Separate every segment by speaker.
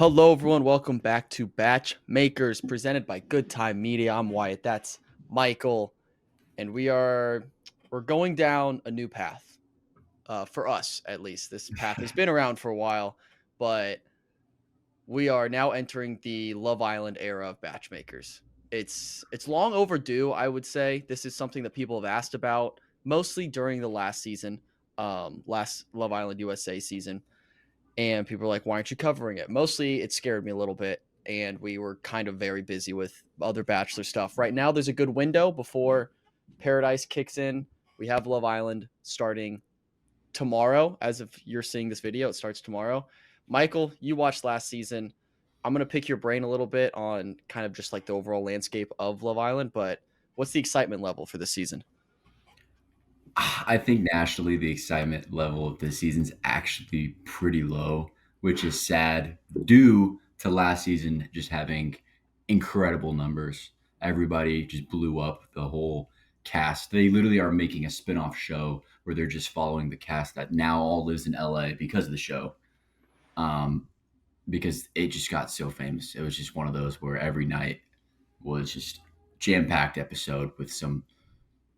Speaker 1: Hello, everyone. Welcome back to Batch Makers, presented by Good Time Media. I'm Wyatt. That's Michael, and we're going down a new path. For us, at least, this path has been around for a while, but we are now entering the Love Island era of Batch Makers. It's long overdue. I would say this is something that people have asked about, mostly during the last season, last Love Island USA season. And people were like, why aren't you covering it? Mostly it scared me a little bit, and we were kind of very busy with other Bachelor stuff. Right now, there's a good window before Paradise kicks in. We have Love Island starting tomorrow. As of you're seeing this video, it starts tomorrow. Michael, you watched last season. I'm going to pick your brain a little bit on kind of just like the overall landscape of Love Island, but what's the excitement level for this season?
Speaker 2: I think nationally, the excitement level of this season's actually pretty low, which is sad due to last season just having incredible numbers. Everybody just blew up the whole cast. They literally are making a spin-off show where they're just following the cast that now all lives in LA because of the show. Um, because it just got so famous. It was just one of those where every night was just jam-packed episode with some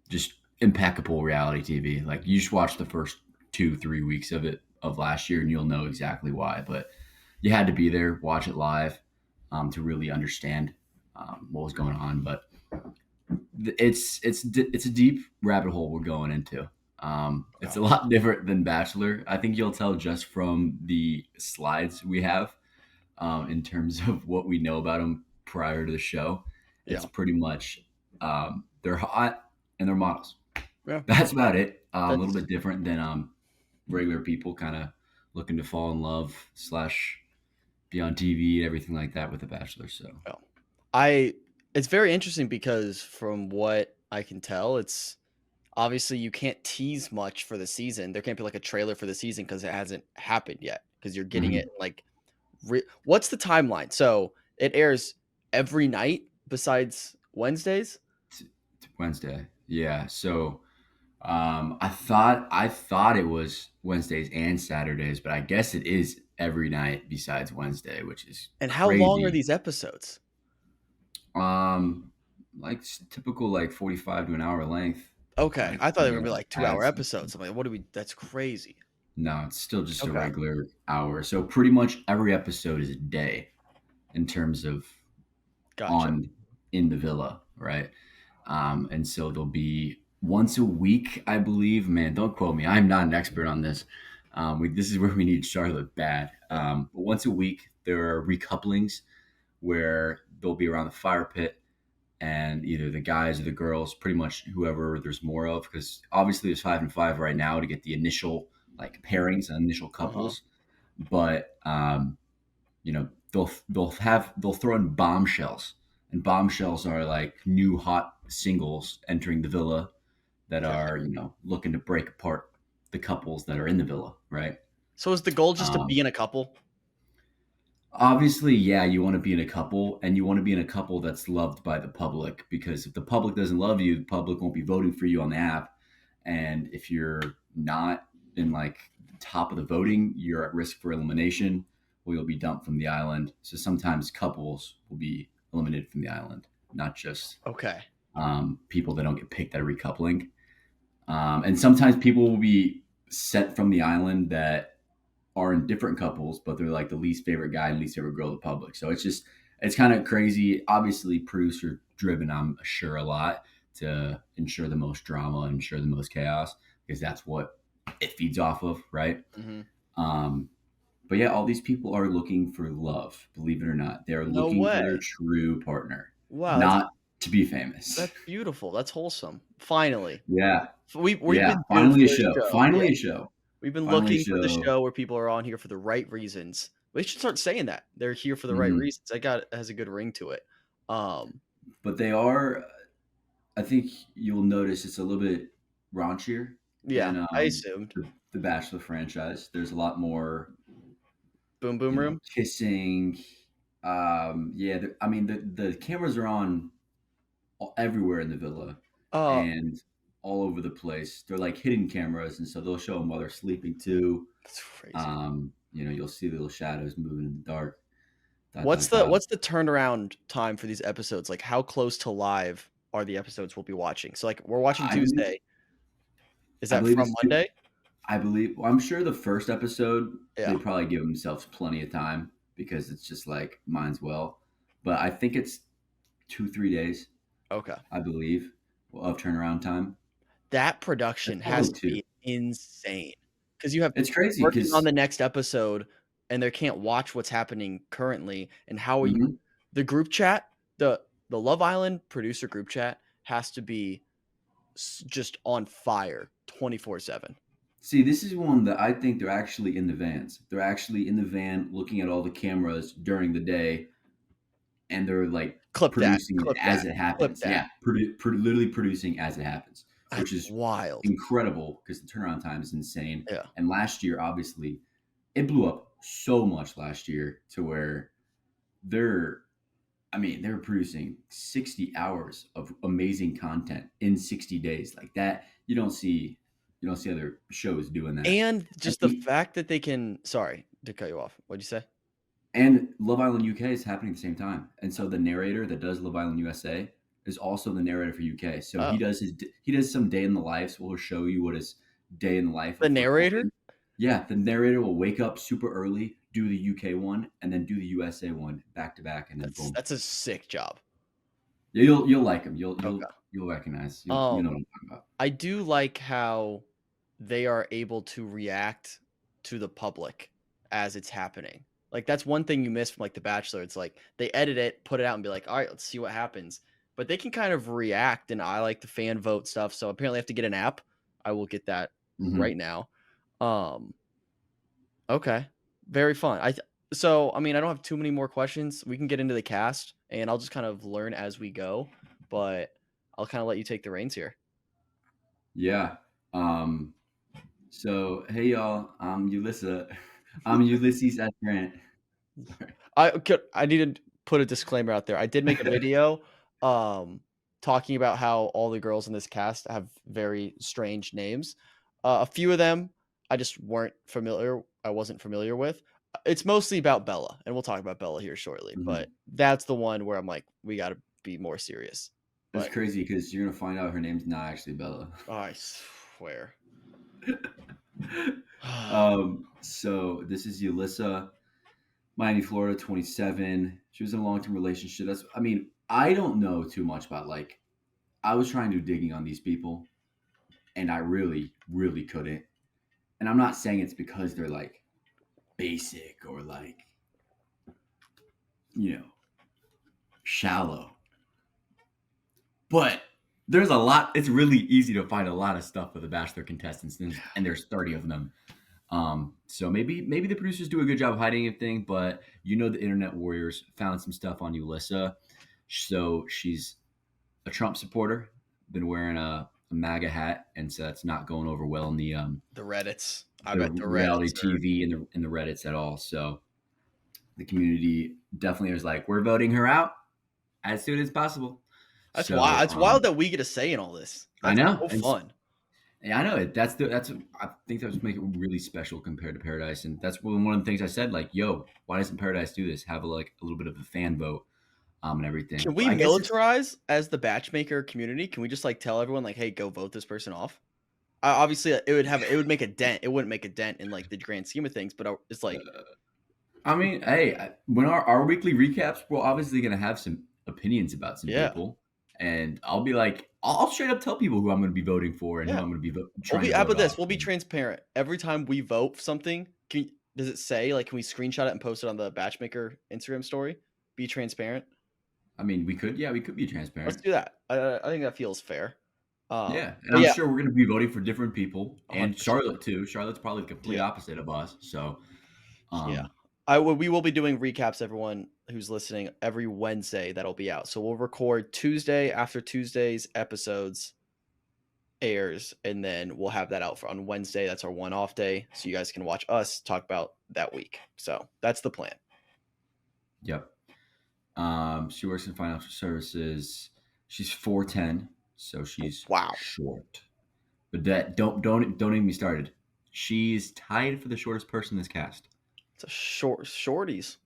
Speaker 2: just impeccable reality TV. Like you just watch the first 2-3 weeks of it of last year, and you'll know exactly why. But you had to be there, watch it live, to really understand what was going on. But it's a deep rabbit hole we're going into. It's a
Speaker 1: Oh,
Speaker 2: lot different than Bachelor. I think you'll tell just from the slides we have in terms of what we know about them prior to the show. It's
Speaker 1: yeah.
Speaker 2: pretty much they're hot and they're models.
Speaker 1: Yeah.
Speaker 2: That's about it. A little
Speaker 1: That's
Speaker 2: bit different than regular people kind of looking to fall in love slash be on TV and everything like that with The Bachelor. So
Speaker 1: Oh. I it's very interesting because from what I can tell, it's obviously you can't tease much for the season. There can't be like a trailer for the season because it hasn't happened yet because you're getting it
Speaker 2: mhm.
Speaker 1: like what's the timeline? So it airs every night besides Wednesdays?
Speaker 2: It's Wednesday. Yeah. So I thought it was Wednesdays and Saturdays, but I guess it is every night besides Wednesday, which is
Speaker 1: And how long are
Speaker 2: crazy.
Speaker 1: these episodes?
Speaker 2: Um, typical like 45 to an hour length.
Speaker 1: Okay.
Speaker 2: Like
Speaker 1: I thought they
Speaker 2: you
Speaker 1: were gonna
Speaker 2: know,
Speaker 1: be like 2 hour
Speaker 2: ads.
Speaker 1: episodes. I'm like, what do we that's crazy.
Speaker 2: No, it's still just a
Speaker 1: Okay.
Speaker 2: regular hour. So pretty much every episode is a day in terms of
Speaker 1: Gotcha.
Speaker 2: on in the villa, right? And so there'll be once a week, I believe. Man, don't quote me. I'm not an expert on this. This is where we need Charlotte bad. But once a week, there are recouplings where they'll be around the fire pit and either the guys or the girls, pretty much whoever there's more of, because obviously there's 5 and 5 right now to get the initial like pairings and initial
Speaker 1: Uh-huh.
Speaker 2: couples. But they'll throw in bombshells, and bombshells are like new hot singles entering the villa that
Speaker 1: Okay.
Speaker 2: are looking to break apart the couples that are in the villa, right?
Speaker 1: So is the goal just to
Speaker 2: Um,
Speaker 1: be in a couple?
Speaker 2: Obviously, yeah, you want to be in a couple, and you want to be in a couple that's loved by the public, because if the public doesn't love you, the public won't be voting for you on the app. And if you're not in like the top of the voting, you're at risk for elimination, or you'll be dumped from the island. So sometimes couples will be eliminated from the island, not just
Speaker 1: Okay.
Speaker 2: people that don't get picked that are recoupling. And sometimes people will be sent from the island that are in different couples, but they're like the least favorite guy and least favorite girl of the public. So it's kind of crazy. Obviously, producer driven, I'm sure, a lot to ensure the most drama and ensure the most chaos, because that's what it feeds off of, right?
Speaker 1: Mhm.
Speaker 2: Um, but yeah, all these people are looking for love, believe it or not. They're
Speaker 1: No
Speaker 2: looking for their
Speaker 1: way.
Speaker 2: true partner,
Speaker 1: Wow,
Speaker 2: not to be famous.
Speaker 1: that's beautiful. That's wholesome. Finally.
Speaker 2: Yeah,
Speaker 1: We've
Speaker 2: yeah.
Speaker 1: been due
Speaker 2: Finally a
Speaker 1: for a
Speaker 2: show.
Speaker 1: show. Yeah.
Speaker 2: Finally a show.
Speaker 1: We've been
Speaker 2: Finally a
Speaker 1: looking for the
Speaker 2: show.
Speaker 1: show where people are on here for the right reasons. We should start saying that. They're here for the right
Speaker 2: Mhm.
Speaker 1: reasons. That has a good ring to it. Um,
Speaker 2: But they are. I think you'll notice it's a little bit raunchier
Speaker 1: yeah,
Speaker 2: than
Speaker 1: I assumed.
Speaker 2: the Bachelor franchise. There's a lot more,
Speaker 1: Boom Boom Room?
Speaker 2: kissing. Yeah, I mean the cameras are on everywhere in the villa
Speaker 1: Oh,
Speaker 2: and all over the place. They're like hidden cameras, and so they'll show them while they're sleeping too.
Speaker 1: that's crazy.
Speaker 2: You'll see little shadows moving in the dark.
Speaker 1: What's the turnaround time for these episodes? Like, how close to live are the episodes we'll be watching? So, like, we're watching
Speaker 2: I believe
Speaker 1: Tuesday. Is
Speaker 2: I
Speaker 1: that
Speaker 2: believe
Speaker 1: from
Speaker 2: it's two.
Speaker 1: Monday?
Speaker 2: I believe. Well, I'm sure the first episode they
Speaker 1: Yeah.
Speaker 2: probably give themselves plenty of time because it's just like mine's well. But I think it's 2 3 days.
Speaker 1: Okay.
Speaker 2: I believe of turnaround time.
Speaker 1: That
Speaker 2: That's
Speaker 1: production has
Speaker 2: probably
Speaker 1: to
Speaker 2: two.
Speaker 1: be insane because you have
Speaker 2: It's
Speaker 1: people
Speaker 2: crazy
Speaker 1: working on
Speaker 2: because
Speaker 1: the next episode, and they can't watch what's happening currently, and how are you
Speaker 2: mhm.
Speaker 1: the group chat, the Love Island producer group chat has to be just on fire 24/7.
Speaker 2: See, this is one that I think they're actually in the vans. They're actually in the van looking at all the cameras during the day, and they're like
Speaker 1: Clip that,
Speaker 2: producing it
Speaker 1: clip
Speaker 2: as
Speaker 1: that,
Speaker 2: it
Speaker 1: clip
Speaker 2: happens.
Speaker 1: that.
Speaker 2: Yeah, literally producing as it happens, which
Speaker 1: That's
Speaker 2: is
Speaker 1: wild.
Speaker 2: incredible because the turnaround time is insane.
Speaker 1: Yeah.
Speaker 2: And last year, obviously, it blew up so much last year to where they're, I mean, they're producing 60 hours of amazing content in 60 days like that. You don't see other shows doing that.
Speaker 1: And
Speaker 2: And
Speaker 1: just the fact that they can sorry to cut you off. What'd you say?
Speaker 2: And Love Island UK is happening at the same time. And so the narrator that does Love Island USA is also the narrator for UK. So
Speaker 1: Oh,
Speaker 2: he does some day in the life. So he'll show you what his day in the life
Speaker 1: the
Speaker 2: of
Speaker 1: narrator?
Speaker 2: recording. Yeah, the narrator will wake up super early, do the UK one, and then do the USA one back to back, and then boom.
Speaker 1: That's a sick job.
Speaker 2: Yeah, you'll like him.
Speaker 1: Okay.
Speaker 2: You'll recognize. You know
Speaker 1: Um,
Speaker 2: what I'm talking about.
Speaker 1: I do like how they are able to react to the public as it's happening. Like, that's one thing you miss from, like, The Bachelor. It's like they edit it, put it out, and be like, "All right, let's see what happens." But they can kind of react, and I like the fan vote stuff. So apparently, I have to get an app. I will get that
Speaker 2: Hmm.
Speaker 1: right now. Um, okay, very fun. So I mean, I don't have too many more questions. We can get into the cast, and I'll just kind of learn as we go. But I'll kind of let you take the reins here.
Speaker 2: Yeah. Um, so hey y'all, I'm Ulysses S. Grant. Sorry.
Speaker 1: I need to put a disclaimer out there. I did make a video, um, talking about how all the girls in this cast have very strange names. A few of them I wasn't familiar with. It's mostly about Bella, and we'll talk about Bella here shortly, but
Speaker 2: Mhm.
Speaker 1: that's the one where I'm like, "We gotta be more serious."
Speaker 2: It's
Speaker 1: But
Speaker 2: crazy because you're gonna find out her name's not actually Bella.
Speaker 1: I swear.
Speaker 2: So this is Yulissa, Miami, Florida, 27. She was in a long-term relationship. I mean, I don't know too much about like. I was trying to do digging on these people, and I really couldn't. And I'm not saying it's because they're like basic or like you know shallow, but there's a lot. It's really easy to find a lot of stuff for the Bachelor contestants, and there's 30 of them. So maybe the producers do a good job of hiding anything, but the internet warriors found some stuff on Ulissa. So she's a Trump supporter, been wearing a MAGA hat, and so that's not going over well in
Speaker 1: The Reddits. I
Speaker 2: the
Speaker 1: bet the
Speaker 2: reality
Speaker 1: Reddits are
Speaker 2: TV and the Reddits at all. So the community definitely was like, we're voting her out as soon as possible.
Speaker 1: that's wild.
Speaker 2: So
Speaker 1: It's wild that we get a say in all this.
Speaker 2: I
Speaker 1: That's
Speaker 2: know,
Speaker 1: so
Speaker 2: and
Speaker 1: fun.
Speaker 2: yeah, I know it. That's I think that was make it really special compared to Paradise, and that's one of the things I said. Like, yo, why doesn't Paradise do this? Have a little bit of a fan vote, and everything.
Speaker 1: Can
Speaker 2: But
Speaker 1: we
Speaker 2: I guess it's
Speaker 1: militarize as the batchmaker community? Can we just like tell everyone like, "Hey, go vote this person off"? Obviously, it would make a dent. It wouldn't make a dent in like the grand scheme of things, but it's like,
Speaker 2: I mean, hey, when our weekly recaps, we're obviously going to have some opinions about some
Speaker 1: yeah,
Speaker 2: people, and I'll be like, I'll straight up tell people who I'm going to be voting for and who
Speaker 1: yeah.
Speaker 2: I'm going to be
Speaker 1: We'll
Speaker 2: trying
Speaker 1: be
Speaker 2: to
Speaker 1: how
Speaker 2: vote
Speaker 1: about
Speaker 2: off.
Speaker 1: this? We'll be transparent. Every time we vote for something, does it say like can we screenshot it and post it on the batchmaker Instagram story? Be transparent.
Speaker 2: I mean, we could be
Speaker 1: Let's
Speaker 2: transparent.
Speaker 1: do that. I think that feels fair.
Speaker 2: Yeah, and
Speaker 1: But
Speaker 2: I'm
Speaker 1: yeah,
Speaker 2: sure we're going to be voting for different people, and
Speaker 1: 100%.
Speaker 2: Charlotte too. Charlotte's probably the complete
Speaker 1: Yeah,
Speaker 2: opposite of us. So,
Speaker 1: yeah.
Speaker 2: um,
Speaker 1: We will be doing recaps, everyone who's listening, every Wednesday that'll be out. So we'll record Tuesday after Tuesday's episodes airs, and then we'll have that out for on Wednesday. That's our one off day. So you guys can watch us talk about that week. So that's the plan.
Speaker 2: yep. She works in financial services. She's 4'10", so she's
Speaker 1: Wow.
Speaker 2: short. But that don't even be started. She's tied for the shortest person in this cast.
Speaker 1: It's a shorties.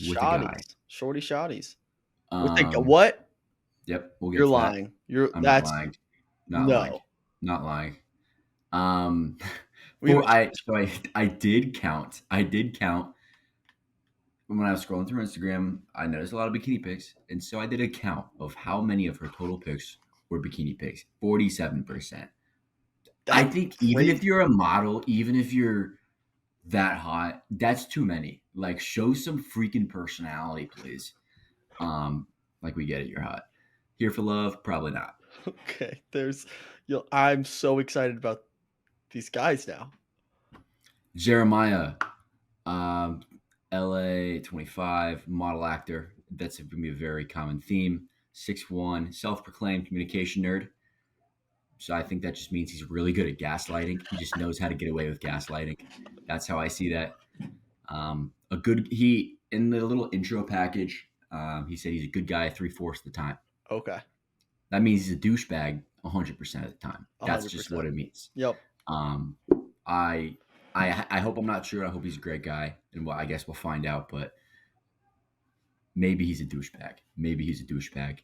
Speaker 2: with a guy.
Speaker 1: Shorty shotties. With the
Speaker 2: Um,
Speaker 1: what?
Speaker 2: yep, we'll
Speaker 1: You're
Speaker 2: get to that.
Speaker 1: lying. You're
Speaker 2: I'm not
Speaker 1: that's
Speaker 2: lying. Not lying.
Speaker 1: no.
Speaker 2: Not lying. Um,
Speaker 1: We would
Speaker 2: I did count. I did count when I was scrolling through Instagram. I noticed a lot of bikini pics, and so I did a count of how many of her total pics were bikini pics. 47%. I
Speaker 1: that's
Speaker 2: think even if
Speaker 1: crazy.
Speaker 2: you're a model, even if you're that hot, that's too many. Like, show some freaking personality, please. Like, we get it, you're hot. Here for love? Probably not.
Speaker 1: Okay, I'm so excited about these guys now.
Speaker 2: Jeremiah, um, LA 25, model actor. That's going to be a very common theme. 6'1, self proclaimed communication nerd. So I think that just means he's really good at gaslighting. He just knows how to get away with gaslighting. That's how I see that. He, in the little intro package, he said he's a good guy 3/4 of the time.
Speaker 1: Okay,
Speaker 2: That means he's a douchebag 100% of the time. That's just what
Speaker 1: 100%.
Speaker 2: it means.
Speaker 1: Yep.
Speaker 2: Um, I I hope I'm not sure. I hope he's a great guy, and I guess we'll find out. But maybe he's a douchebag. Maybe he's a douchebag.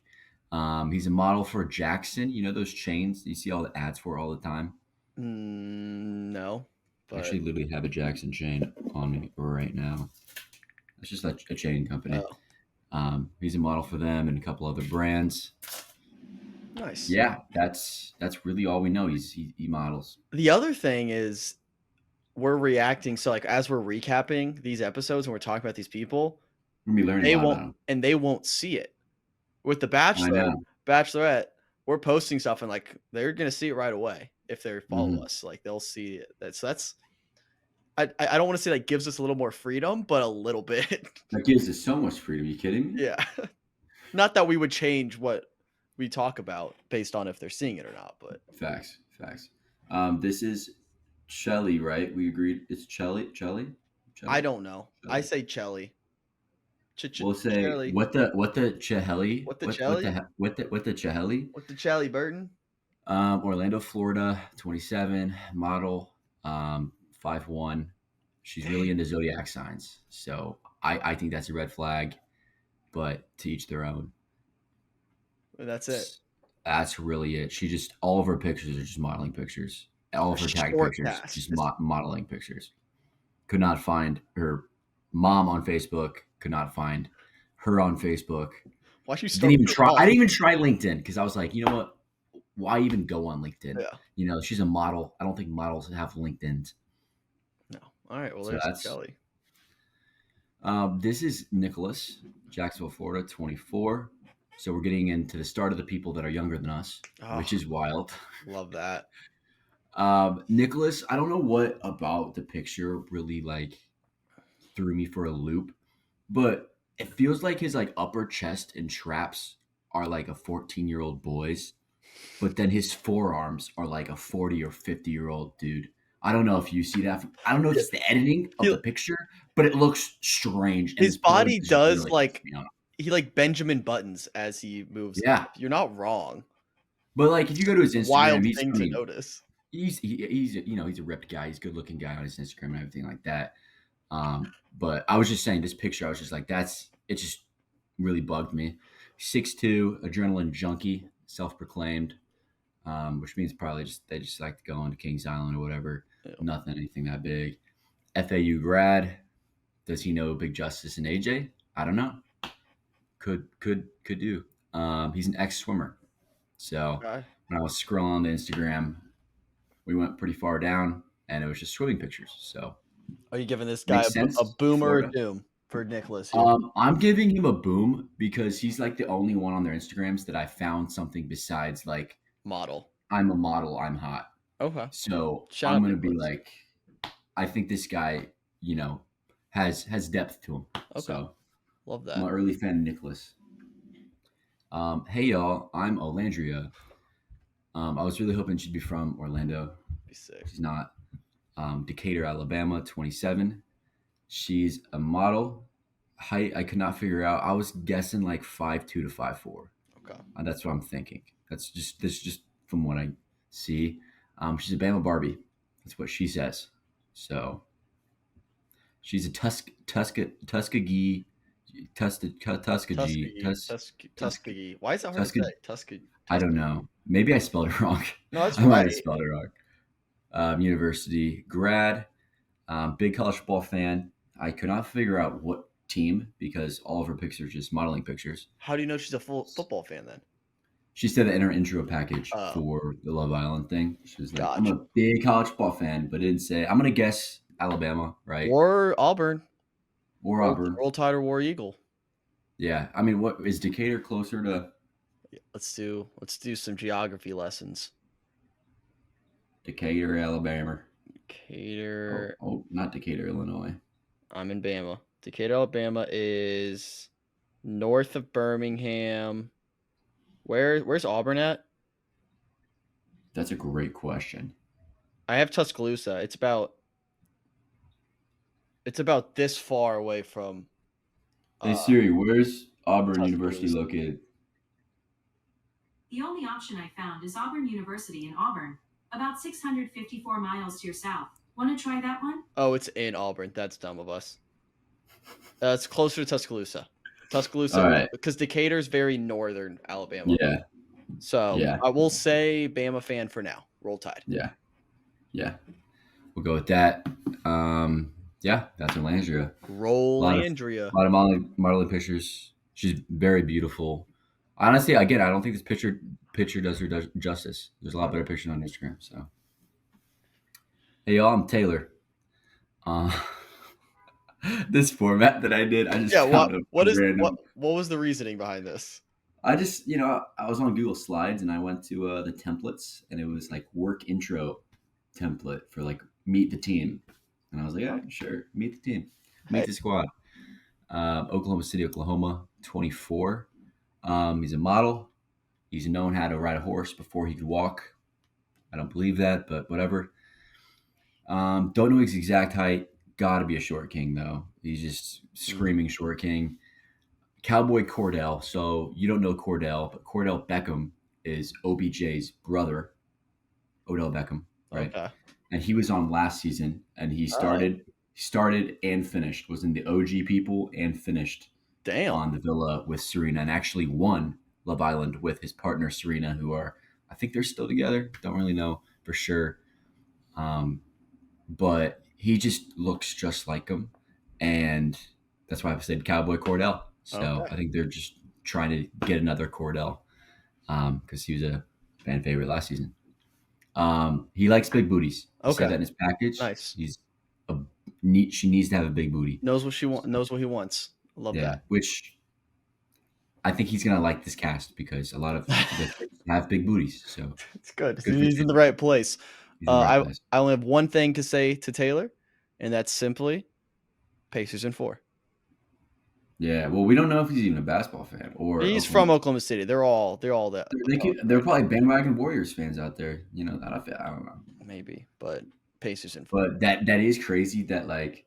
Speaker 2: He's a model for Jackson. You know those chains you see all the ads for all the time.
Speaker 1: No,
Speaker 2: I
Speaker 1: but
Speaker 2: actually literally have a Jackson chain on me right now. It's just a chain company.
Speaker 1: oh,
Speaker 2: He's a model for them and a couple other brands.
Speaker 1: nice.
Speaker 2: Yeah, that's really all we know. He models.
Speaker 1: The other thing is we're reacting. So like as we're recapping these episodes and we're talking about these people,
Speaker 2: We're gonna be learning a lot about him.
Speaker 1: they won't see it. With the
Speaker 2: I
Speaker 1: Bachelor,
Speaker 2: know.
Speaker 1: Bachelorette, we're posting stuff and like they're gonna see it right away if they follow
Speaker 2: Hmm.
Speaker 1: us. Like they'll see it. That's I don't want to say like gives us a little more freedom, but a little bit.
Speaker 2: That gives us so much freedom. Are you kidding me?
Speaker 1: Yeah. Not that we would change what we talk about based on if they're seeing it or not, but
Speaker 2: Facts. Facts. This is Shelly, right? We agreed it's Shelly. Shelly.
Speaker 1: I
Speaker 2: Shelly.
Speaker 1: don't know. I say Chelly.
Speaker 2: We'll say
Speaker 1: Chelly.
Speaker 2: what the Cheheli
Speaker 1: What the Chelly?
Speaker 2: what the Cheheli.
Speaker 1: What the Chelly Burton?
Speaker 2: Orlando, Florida, 27, model, 5'1". She's really
Speaker 1: Dang.
Speaker 2: into zodiac signs, so I think that's a red flag. But to each their own.
Speaker 1: That's it.
Speaker 2: That's really it. She just all of her pictures are just modeling pictures. All
Speaker 1: A
Speaker 2: of her tagged
Speaker 1: short
Speaker 2: pictures,
Speaker 1: cast.
Speaker 2: just modeling pictures. Could not find her mom on Facebook. Could not find her on Facebook.
Speaker 1: Why'd you
Speaker 2: Didn't
Speaker 1: start
Speaker 2: even
Speaker 1: with your
Speaker 2: try.
Speaker 1: mom?
Speaker 2: I didn't even try LinkedIn because I was like, you know what? Why even go on LinkedIn?
Speaker 1: Yeah.
Speaker 2: You know, she's a model. I don't think models have LinkedIn.
Speaker 1: No. All right. Well,
Speaker 2: So
Speaker 1: there's
Speaker 2: that's.
Speaker 1: Chelly.
Speaker 2: This is Nicholas, Jacksonville, Florida, 24. So we're getting into the start of the people that are younger than us,
Speaker 1: Oh,
Speaker 2: which is wild.
Speaker 1: love that.
Speaker 2: Nicholas, I don't know what about the picture really like threw me for a loop, but it feels like his like upper chest and traps are like a 14-year-old boy's, but then his forearms are like a 40 or 50-year-old dude. I don't know if you see that. I don't know if
Speaker 1: Yeah.
Speaker 2: it's the editing of
Speaker 1: He,
Speaker 2: the picture, but it looks strange and
Speaker 1: his
Speaker 2: his pose
Speaker 1: body
Speaker 2: just
Speaker 1: does
Speaker 2: really puts
Speaker 1: like
Speaker 2: me on.
Speaker 1: he like Benjamin Buttons as he moves.
Speaker 2: Yeah.
Speaker 1: You're not wrong.
Speaker 2: But like if you go to his
Speaker 1: It's a wild
Speaker 2: Instagram, he's
Speaker 1: thing
Speaker 2: I
Speaker 1: to
Speaker 2: mean,
Speaker 1: notice.
Speaker 2: he's you know, he's a ripped guy, he's a good looking guy on his Instagram and everything like that. But I was just saying this picture, I was just like, it just really bugged me. 6'2", adrenaline junkie, self-proclaimed, which means probably they just like to go on to Kings Island or whatever.
Speaker 1: Yeah.
Speaker 2: Nothing, anything that big. FAU grad. Does he know Big Justice and AJ? I don't know. Could do. He's an ex-swimmer. So
Speaker 1: Okay.
Speaker 2: when I was scrolling on the Instagram, we went pretty far down and it was just swimming pictures. So
Speaker 1: Are you giving this guy
Speaker 2: makes
Speaker 1: a
Speaker 2: sense.
Speaker 1: boom or a
Speaker 2: Florida.
Speaker 1: doom for Nicholas here?
Speaker 2: I'm giving him a boom because he's like the only one on their Instagrams that I found something besides like
Speaker 1: Model.
Speaker 2: I'm a model, I'm hot.
Speaker 1: Okay.
Speaker 2: So
Speaker 1: Shout
Speaker 2: I'm
Speaker 1: out
Speaker 2: gonna be
Speaker 1: Nicholas.
Speaker 2: like, I think this guy, you know, has depth to him.
Speaker 1: Okay.
Speaker 2: So
Speaker 1: Love
Speaker 2: I'm
Speaker 1: that.
Speaker 2: an early fan of Nicholas. Hey y'all, I'm Olandria. I was really hoping she'd be from Orlando.
Speaker 1: Be sick.
Speaker 2: She's not. Decatur, Alabama, 27. She's a model. Height, I could not figure out. I was guessing like 5'2" to 5'4".
Speaker 1: Okay.
Speaker 2: That's what I'm thinking. This just from what I see. She's a Bama Barbie. That's what she says. So she's a Tuskegee Tuskegee,
Speaker 1: Tuskegee. Why is that hard to
Speaker 2: Tuskegee.
Speaker 1: say?
Speaker 2: I don't
Speaker 1: Tuskegee.
Speaker 2: know. Maybe I spelled it wrong.
Speaker 1: No, that's
Speaker 2: I might have
Speaker 1: right.
Speaker 2: spelled it wrong. University grad, big college football fan. I could not figure out what team because all of her pictures are just modeling pictures.
Speaker 1: How do you know she's a full football fan then?
Speaker 2: She said that in her intro package
Speaker 1: Oh,
Speaker 2: for the Love Island thing. She was like, I'm
Speaker 1: gotcha.
Speaker 2: a big college football fan, but didn't say, I'm going to guess Alabama, right?
Speaker 1: Or Auburn.
Speaker 2: Or Auburn.
Speaker 1: Roll Tide or War Eagle.
Speaker 2: Yeah. I mean, what is Decatur closer to
Speaker 1: Let's do some geography lessons.
Speaker 2: Decatur, Alabama?
Speaker 1: Decatur.
Speaker 2: Not Decatur, Illinois.
Speaker 1: I'm in Bama. Decatur, Alabama is north of Birmingham. Where's Auburn at?
Speaker 2: That's a great question.
Speaker 1: I have Tuscaloosa. It's about this far away from
Speaker 2: Hey Siri, where's Auburn University
Speaker 1: Tuscaloosa.
Speaker 2: located?
Speaker 3: The only option I found is Auburn University in Auburn, about 654 miles to your south. Want to try that one?
Speaker 1: Oh, it's in Auburn. That's dumb of us. It's closer to Tuscaloosa.
Speaker 2: All right.
Speaker 1: Because Decatur's very northern Alabama.
Speaker 2: Yeah.
Speaker 1: So
Speaker 2: Yeah.
Speaker 1: I will say Bama fan for now. Roll Tide.
Speaker 2: Yeah. Yeah. We'll go with that. Yeah, that's Landria.
Speaker 1: Roll
Speaker 2: A
Speaker 1: Andrea.
Speaker 2: lot of modeling pictures. She's very beautiful. Honestly, again, I don't think this picture does her justice. There's a lot better pictures on Instagram. So, hey y'all, I'm Taylor. This format that I did, I just found
Speaker 1: what was the reasoning behind this?
Speaker 2: I just, I was on Google Slides and I went to the templates and it was like work intro template for like meet the team. And I was like, yeah, sure, meet the team, meet the squad. Oklahoma City, Oklahoma, 24. He's a model. He's known how to ride a horse before he could walk. I don't believe that, but whatever. Don't know his exact height. Got to be a short king, though. He's just screaming short king. Cowboy Cordell. So you don't know Cordell, but Cordell Beckham is OBJ's brother, Odell Beckham, right?
Speaker 1: Okay.
Speaker 2: And he was on last season, and he started and finished. Was in the OG people and finished.
Speaker 1: Damn.
Speaker 2: On the villa with Serena, and actually won Love Island with his partner Serena, who I think they're still together. Don't really know for sure, but he just looks just like him, and that's why I said Cowboy Cordell. So I think they're just trying to get another Cordell because he was a fan favorite last season. He likes big booties. He said that in his package.
Speaker 1: Nice.
Speaker 2: He's she needs to have a big booty.
Speaker 1: Knows what he wants. Love that.
Speaker 2: Which I think he's gonna like this cast because a lot of have big booties. So
Speaker 1: it's good. He's in the right place. I only have one thing to say to Taylor, and that's simply Pacers in 4.
Speaker 2: Yeah, well, we don't know if he's even a basketball fan or
Speaker 1: he's from Oklahoma City. They're all that.
Speaker 2: They're probably bandwagon Warriors fans out there. You know that I don't know.
Speaker 1: Maybe, but Pacers in 4.
Speaker 2: But that is crazy that like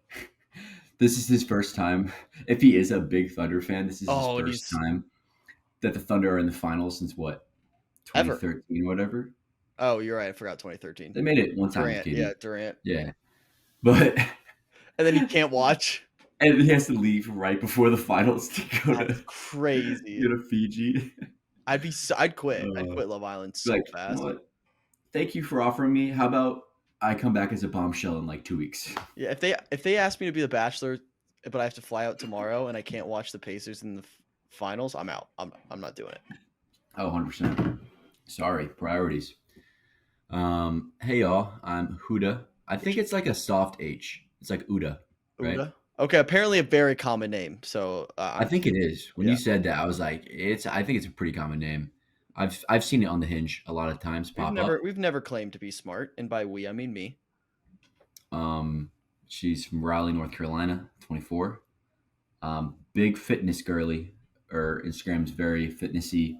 Speaker 2: this is his first time. If he is a big Thunder fan, this is his first time that the Thunder are in the finals since what 2013 or whatever.
Speaker 1: Oh, you're right. I forgot 2013.
Speaker 2: They made it one time.
Speaker 1: Durant.
Speaker 2: Yeah, but
Speaker 1: and then he can't watch.
Speaker 2: And he has to leave right before the finals to go to
Speaker 1: crazy.
Speaker 2: Go to Fiji.
Speaker 1: I'd quit. I'd quit Love Island so fast.
Speaker 2: You know, thank you for offering me. How about I come back as a bombshell in like 2 weeks?
Speaker 1: Yeah, if they ask me to be the Bachelor, but I have to fly out tomorrow and I can't watch the Pacers in the finals, I'm out. I'm not doing it.
Speaker 2: Oh, 100%. Sorry, priorities. Hey y'all, I'm Huda. I think it's like a soft H. It's like Uda, right?
Speaker 1: Uda? Okay, apparently a very common name. So
Speaker 2: I think it is. When you said that, I was like, I think it's a pretty common name. I've seen it on the Hinge a lot of times pop up.
Speaker 1: We've never claimed to be smart, and by we I mean me.
Speaker 2: She's from Raleigh, North Carolina, 24. Big fitness girly. Her Instagram's very fitnessy,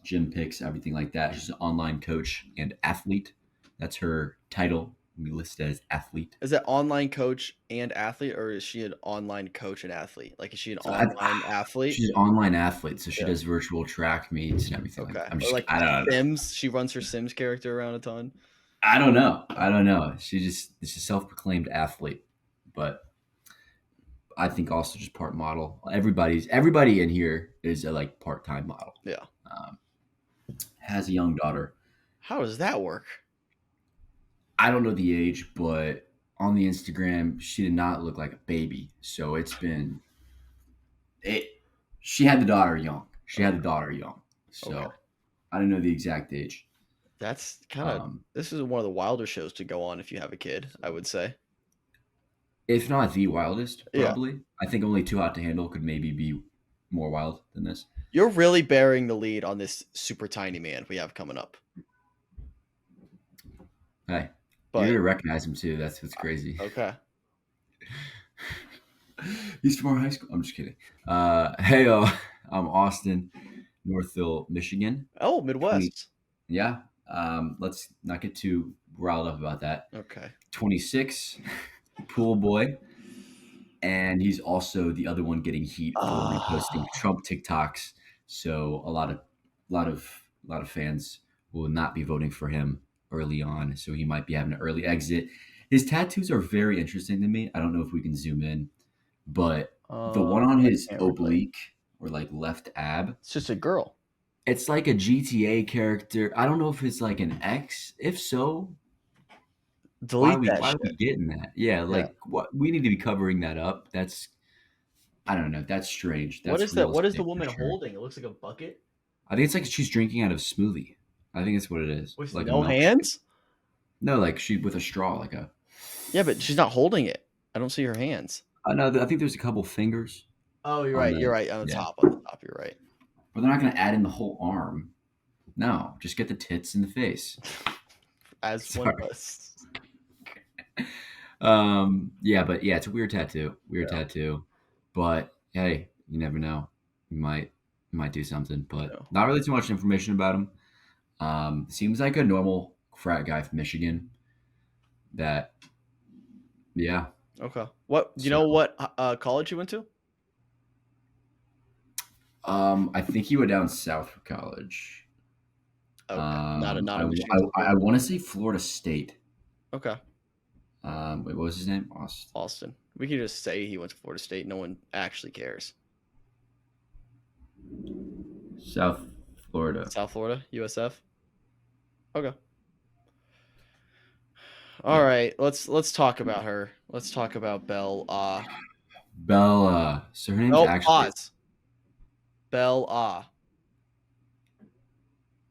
Speaker 2: gym pics, everything like that. She's an online coach and athlete. That's her title. We list it as athlete.
Speaker 1: Is that online coach and athlete, or is she an online coach and athlete? Like, is she an online athlete?
Speaker 2: She's an online athlete, so she does virtual track meets and everything. Okay.
Speaker 1: I don't know. Sims. She runs her Sims character around a ton.
Speaker 2: I don't know. She's a self-proclaimed athlete, but I think also just part model. Everybody in here is a like part-time model.
Speaker 1: Yeah.
Speaker 2: Um, has a young daughter.
Speaker 1: How does that work?
Speaker 2: I don't know the age, but on the Instagram, she did not look like a baby. So it's been it. She had the daughter young. She had the daughter young.
Speaker 1: Okay.
Speaker 2: So I don't know the exact age.
Speaker 1: That's kind of
Speaker 2: Um,
Speaker 1: this is one of the wilder shows to go on if you have a kid, I would say.
Speaker 2: if not the wildest,
Speaker 1: Yeah.
Speaker 2: probably. I think only Too Hot to Handle could maybe be more wild than this.
Speaker 1: You're really bearing the lead on this super tiny man we have coming up.
Speaker 2: Hey,
Speaker 1: But
Speaker 2: you're gonna recognize him too. That's what's crazy.
Speaker 1: okay.
Speaker 2: He's from our high school. I'm just kidding. Hey, I'm Austin, Northville, Michigan.
Speaker 1: Oh,
Speaker 2: 20,
Speaker 1: Midwest.
Speaker 2: yeah. Let's not get too riled up about that.
Speaker 1: Okay.
Speaker 2: 26, pool boy, and he's also the other one getting heat for reposting Trump TikToks. So a lot of fans will not be voting for him early on. So he might be having an early exit. His tattoos are very interesting to me. I don't know if we can zoom in, but the one on his
Speaker 1: can't really.
Speaker 2: oblique or like left ab,
Speaker 1: It's just a girl.
Speaker 2: it's like a GTA character. I don't know if it's like an X. If so,
Speaker 1: Delete that
Speaker 2: why are
Speaker 1: shit.
Speaker 2: we getting that? Yeah, like what we need to be covering that up. That's I don't know. That's strange.
Speaker 1: What
Speaker 2: That's
Speaker 1: is that?
Speaker 2: real
Speaker 1: What is the
Speaker 2: estate for
Speaker 1: woman
Speaker 2: sure.
Speaker 1: holding? It looks like a bucket
Speaker 2: I think it's like she's drinking out of a smoothie. I think that's what it is.
Speaker 1: with
Speaker 2: Like a
Speaker 1: no
Speaker 2: milkshake.
Speaker 1: hands.
Speaker 2: No, like she with a straw, like a.
Speaker 1: Yeah, but she's not holding it. I don't see her hands.
Speaker 2: No, I think there's a couple fingers.
Speaker 1: Oh, you're
Speaker 2: on
Speaker 1: right.
Speaker 2: the-
Speaker 1: You're right. On the
Speaker 2: yeah.
Speaker 1: top. On the top. You're right.
Speaker 2: But they're not going to add in the whole arm. No, just get the tits and the face.
Speaker 1: As one
Speaker 2: Sorry.
Speaker 1: does.
Speaker 2: Yeah, but yeah, it's a weird tattoo.
Speaker 1: Yeah.
Speaker 2: Tattoo. But hey, you never know. You might do something, but
Speaker 1: Yeah.
Speaker 2: not really too much information about him. Seems like a normal frat guy from Michigan. That, yeah.
Speaker 1: Okay. What? You know what college you went to?
Speaker 2: I think he went down south for college.
Speaker 1: Okay. Not a
Speaker 2: I
Speaker 1: Michigan.
Speaker 2: want to say Florida State.
Speaker 1: Okay.
Speaker 2: Wait, what was his name? Austin.
Speaker 1: Austin. We can just say he went to Florida State. No one actually cares.
Speaker 2: South Florida.
Speaker 1: South Florida, USF. Okay. All right. Let's talk about her. Let's talk about Belle.
Speaker 2: Bella. So her name's
Speaker 1: No,
Speaker 2: actually
Speaker 1: pause. Belle.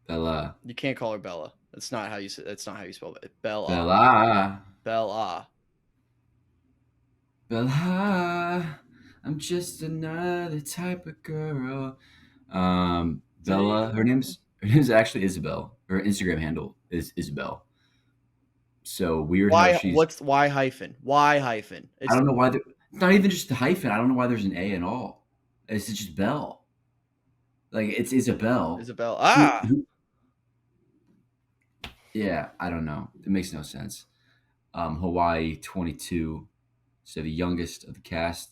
Speaker 2: Bella.
Speaker 1: You can't call her Bella. That's not how you say. That's not how you spell it. Belle.
Speaker 2: Bella.
Speaker 1: Belle.
Speaker 2: Bella. I'm just another type of girl. Bella. Her name's actually Isabel. Her Instagram handle is Isabel. So weird how
Speaker 1: Why?
Speaker 2: she's.
Speaker 1: What's why hyphen? Why hyphen?
Speaker 2: I don't know why. It's not even just the hyphen. I don't know why there's an A at all. It's just Belle. Like it's Isabel.
Speaker 1: Isabel.
Speaker 2: Yeah, I don't know. It makes no sense. Hawaii 22, so the youngest of the cast.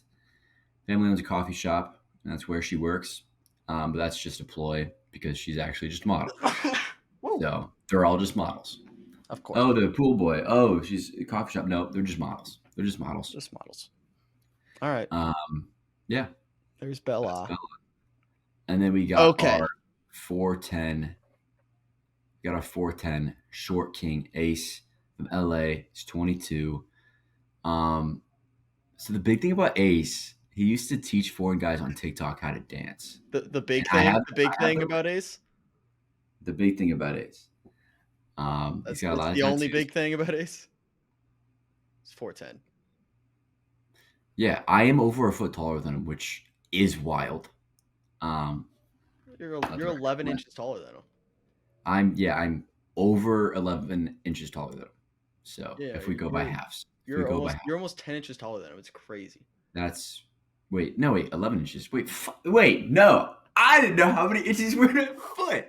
Speaker 2: Family owns a coffee shop, and that's where she works. But that's just a ploy because she's actually just a model. So they're all just models.
Speaker 1: Of course.
Speaker 2: Oh, the pool boy. Oh, she's a coffee shop. No, they're just models. They're just models.
Speaker 1: Just models. All right.
Speaker 2: Yeah.
Speaker 1: There's Bella.
Speaker 2: And then we got
Speaker 1: Okay.
Speaker 2: our 410. We got our 410 short king Ace from LA. He's 22. So the big thing about Ace, he used to teach foreign guys on TikTok how to dance.
Speaker 1: The big
Speaker 2: And
Speaker 1: thing. About Ace.
Speaker 2: The big thing about Ace.
Speaker 1: That's
Speaker 2: he's got a lot of
Speaker 1: the only
Speaker 2: tattoos.
Speaker 1: big thing about Ace. It's 410.
Speaker 2: Yeah, I am over a foot taller than him, which is wild.
Speaker 1: You're 11 inches taller than him.
Speaker 2: I'm over 11 inches taller than him. So
Speaker 1: Yeah,
Speaker 2: if we go by halves,
Speaker 1: you're almost 10 inches taller than him. It's crazy.
Speaker 2: That's 11 inches. Wait, no, I didn't know how many inches were in a foot.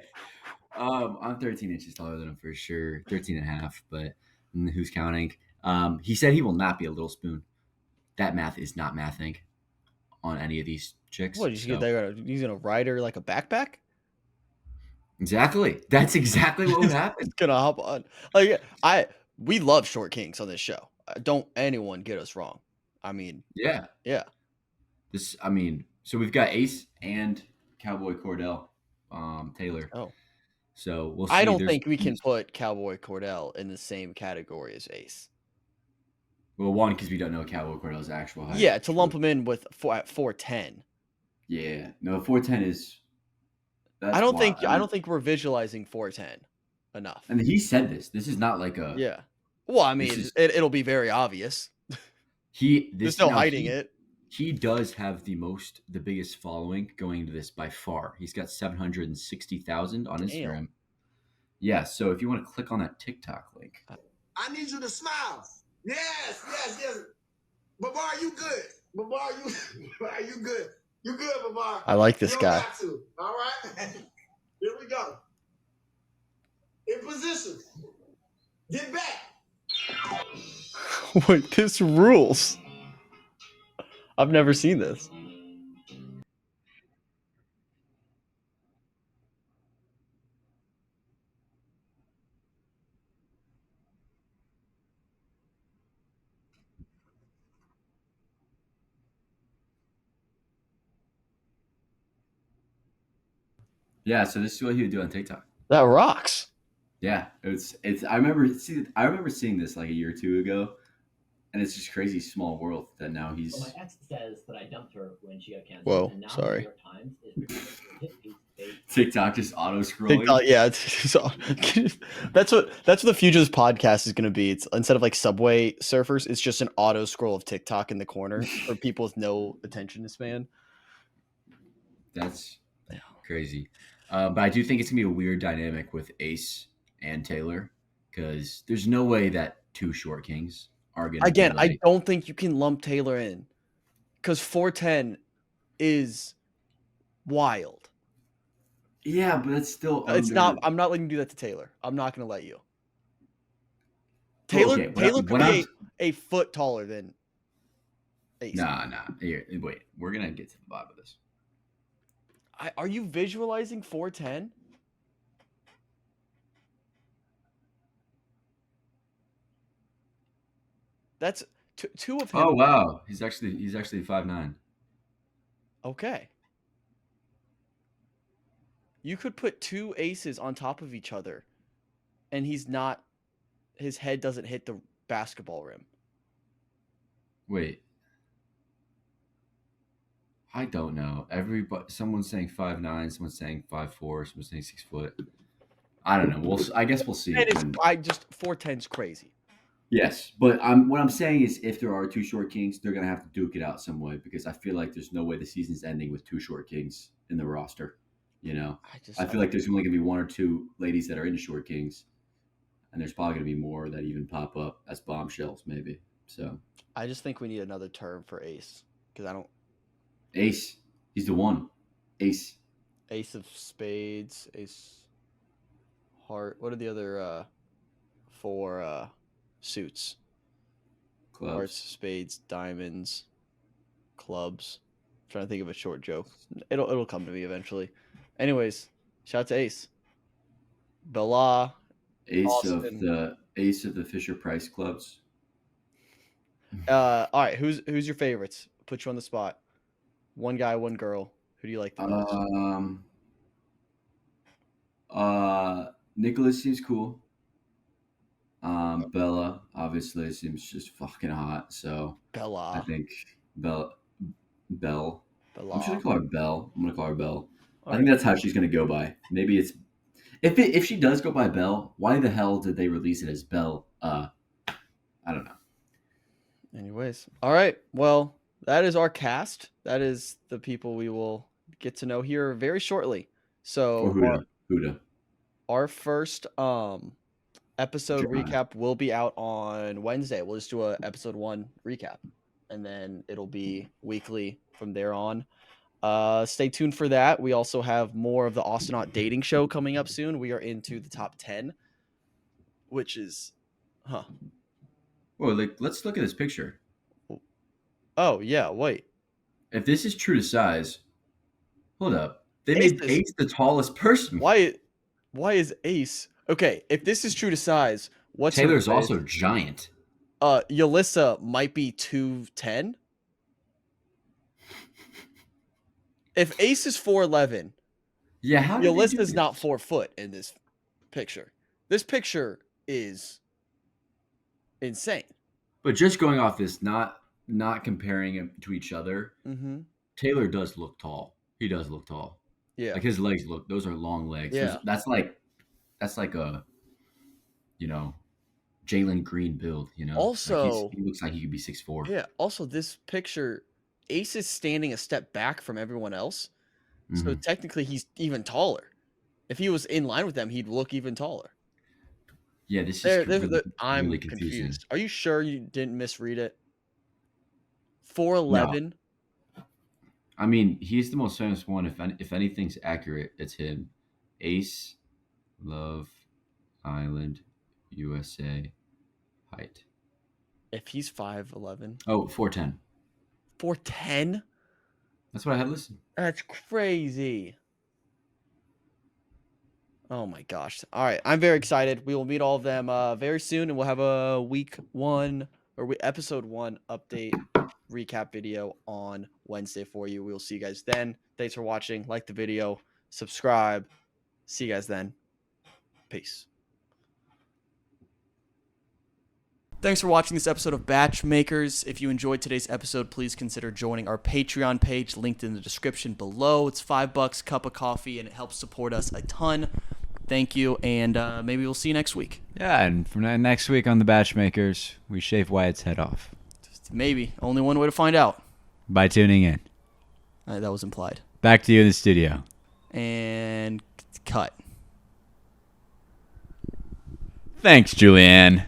Speaker 2: I'm 13 inches taller than him for sure, 13 and a half, but who's counting? He said he will not be a little spoon. That math is not mathing on any of these chicks.
Speaker 1: What? He's gonna ride her like a backpack?
Speaker 2: Exactly. That's exactly what would happen.
Speaker 1: He's gonna hop on. We love short kings on this show. Don't anyone get us wrong. I mean,
Speaker 2: Yeah.
Speaker 1: yeah.
Speaker 2: So we've got Ace and Cowboy Cordell, Taylor.
Speaker 1: Oh,
Speaker 2: So we'll
Speaker 1: I
Speaker 2: see.
Speaker 1: don't think we can put Cowboy Cordell in the same category as Ace.
Speaker 2: Well, one, because we don't know Cowboy Cordell's actual height.
Speaker 1: Yeah, to lump him in with at 4'10".
Speaker 2: Yeah, no, 410 is.
Speaker 1: I
Speaker 2: That's
Speaker 1: don't
Speaker 2: wild.
Speaker 1: think I don't think we're visualizing 4'10" enough.
Speaker 2: And he said this. This is not like a.
Speaker 1: Yeah. Well, I
Speaker 2: This
Speaker 1: mean,
Speaker 2: is
Speaker 1: it'll be very obvious.
Speaker 2: he.
Speaker 1: There's
Speaker 2: This
Speaker 1: no
Speaker 2: now
Speaker 1: hiding it.
Speaker 2: he does have the biggest following going into this by far. He's got 760,000 on
Speaker 1: Damn.
Speaker 2: Instagram. Yeah, so if you want to click on that TikTok link,
Speaker 4: I need you to smile. Yes. Babar, you good. Babar, you good. You good, Babar.
Speaker 1: I like this
Speaker 4: you
Speaker 1: guy.
Speaker 4: Got to. All right. Here we go. In position. Get back.
Speaker 1: Wait, this rules. I've never seen this.
Speaker 2: yeah. So this is what he would do on TikTok.
Speaker 1: That rocks.
Speaker 2: Yeah, it's. I remember seeing this like a year or two ago, and it's just crazy small world that now he's.
Speaker 5: So my ex says that I dumped her when she got cancer.
Speaker 1: Whoa,
Speaker 5: and now
Speaker 1: sorry.
Speaker 5: The New York Times is predicting
Speaker 2: TikTok just auto scrolling.
Speaker 1: TikTok, yeah, that's what the future of this podcast is going to be. It's instead of like Subway Surfers, it's just an auto scroll of TikTok in the corner for people with no attention span.
Speaker 2: That's crazy. But I do think it's gonna be a weird dynamic with Ace and Taylor because there's no way that two short kings are gonna.
Speaker 1: Again,
Speaker 2: be like,
Speaker 1: I don't think you can lump Taylor in because 4'10" is wild.
Speaker 2: Yeah, but it's still.
Speaker 1: It's
Speaker 2: under...
Speaker 1: not. I'm not letting you do that to Taylor. I'm not going to let you. Taylor could be a foot taller than Ace.
Speaker 2: Nah. Here, wait. We're gonna get to the bottom of this.
Speaker 1: Are you visualizing 4'10"? That's two of him.
Speaker 2: Oh wow, he's actually 5'9".
Speaker 1: Okay. You could put two aces on top of each other, and his head doesn't hit the basketball rim.
Speaker 2: Wait. I don't know. Someone's saying 5'9", someone's saying 5'4", someone's saying 6 foot. I don't know. I guess we'll see.
Speaker 1: 4'10's crazy.
Speaker 2: Yes, but what I'm saying is, if there are two short kings, they're gonna have to duke it out some way because I feel like there's no way the season's ending with two short kings in the roster. You know, I feel like there's only gonna be one or two ladies that are into short kings, and there's probably gonna be more that even pop up as bombshells, maybe. So
Speaker 1: I just think we need another term for ace because I don't.
Speaker 2: Ace, he's the one. Ace.
Speaker 1: Ace of spades, ace. Heart. What are the other four suits?
Speaker 2: Clubs.
Speaker 1: Hearts, spades, diamonds, clubs. I'm trying to think of a short joke. It'll come to me eventually. Anyways, shout out to Ace. Bella.
Speaker 2: Ace of the Fisher Price clubs.
Speaker 1: All right, who's your favorites? Put you on the spot. One guy, one girl. Who do you like the most?
Speaker 2: Nicholas seems cool. Bella obviously seems just fucking hot. So
Speaker 1: Bella.
Speaker 2: I think Belle.
Speaker 1: Bella.
Speaker 2: I'm just gonna call her Belle. I'm gonna call her Belle.
Speaker 1: All
Speaker 2: I think that's how she's gonna go by. Maybe it's if she does go by Belle, why the hell did they release it as Belle? I don't know.
Speaker 1: Anyways, all right. Well, that is our cast. That is the people we will get to know here very shortly. So
Speaker 2: Huda.
Speaker 1: Our first episode
Speaker 2: John.
Speaker 1: recap will be out on Wednesday. We'll just do a episode 1 recap, and then it'll be weekly from there on. Stay tuned for that. We also have more of the Austin dating show coming up soon. We are into the top 10, which is,
Speaker 2: Well, let's look at this picture.
Speaker 1: Oh yeah, wait.
Speaker 2: If this is true to size, hold up. They made Ace the tallest person.
Speaker 1: Why is Ace? Okay, if this is true to size, what's
Speaker 2: Taylor's also giant.
Speaker 1: Yelissa might be 2'10". If Ace is 4'11",
Speaker 2: Yeah, how did they do
Speaker 1: Yalista's
Speaker 2: this?
Speaker 1: not 4 foot in this picture. This picture is insane.
Speaker 2: But just going off this, not comparing them to each other,
Speaker 1: Mm-hmm.
Speaker 2: Taylor does look tall. He does look tall.
Speaker 1: Yeah.
Speaker 2: Like his legs look; those are long legs.
Speaker 1: Yeah.
Speaker 2: That's like a, Jalen Green build.
Speaker 1: Also,
Speaker 2: he looks like he could be 6'4".
Speaker 1: yeah. Also, this picture, Ace is standing a step back from everyone else, so
Speaker 2: Mhm.
Speaker 1: technically he's even taller. If he was in line with them, he'd look even taller.
Speaker 2: Yeah, this is really,
Speaker 1: I'm
Speaker 2: really confusing.
Speaker 1: confused. Are you sure you didn't misread it? 4'11".
Speaker 2: I mean, he's the most famous one. If anything's accurate, it's him. Ace, Love Island, USA, height.
Speaker 1: If he's 5'11",
Speaker 2: Oh, 4'10".
Speaker 1: 4'10".
Speaker 2: That's what I had listed.
Speaker 1: That's crazy. Oh my gosh. All right. I'm very excited. We will meet all of them very soon, and we'll have a episode 1 update recap video on Wednesday for you. We will see you guys then. Thanks for watching. Like the video, subscribe. See you guys then. Peace. Thanks for watching this episode of Batch Makers. If you enjoyed today's episode, please consider joining our Patreon page linked in the description below. It's $5, cup of coffee, and it helps support us a ton. Thank you, and maybe we'll see you next week.
Speaker 6: Yeah, and from next week on the Batch Makers, we shave Wyatt's head off.
Speaker 1: Maybe. Only one way to find out.
Speaker 6: By tuning in.
Speaker 1: That was implied.
Speaker 6: Back to you in the studio.
Speaker 1: And cut.
Speaker 6: Thanks, Julianne.